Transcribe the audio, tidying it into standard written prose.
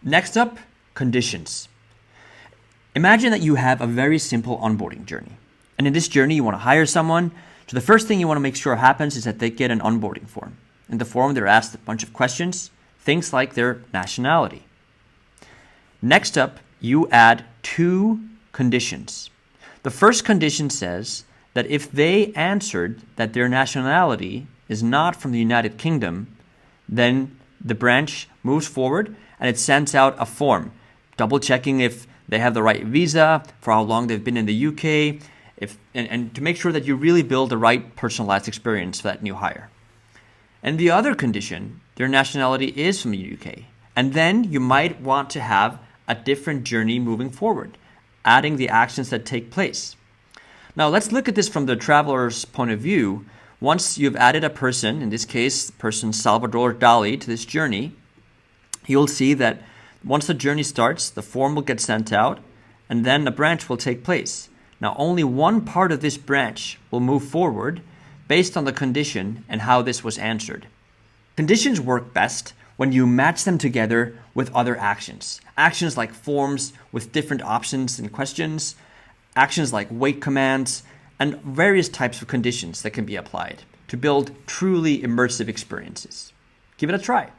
Next up, conditions. Imagine that you have a very simple onboarding journey. And in this journey, you want to hire someone. So the first thing you want to make sure happens is that they get an onboarding form. In the form, they're asked a bunch of questions, things like their nationality. Next up, you add 2 conditions. The first condition says that if they answered that their nationality is not from the United Kingdom, then the branch moves forward and it sends out a form, double checking if they have the right visa, for how long they've been in the UK, and to make sure that you really build the right personalized experience for that new hire. And the other condition, their nationality is from the UK. And then you might want to have a different journey moving forward, adding the actions that take place. Now let's look at this from the traveler's point of view. Once you've added a person, in this case, person Salvador Dali, to this journey, you'll see that once the journey starts, the form will get sent out, and then a branch will take place. Now only one part of this branch will move forward based on the condition and how this was answered. Conditions work best when you match them together with other actions. Actions like forms with different options and questions, actions like wait commands, and various types of conditions that can be applied to build truly immersive experiences. Give it a try.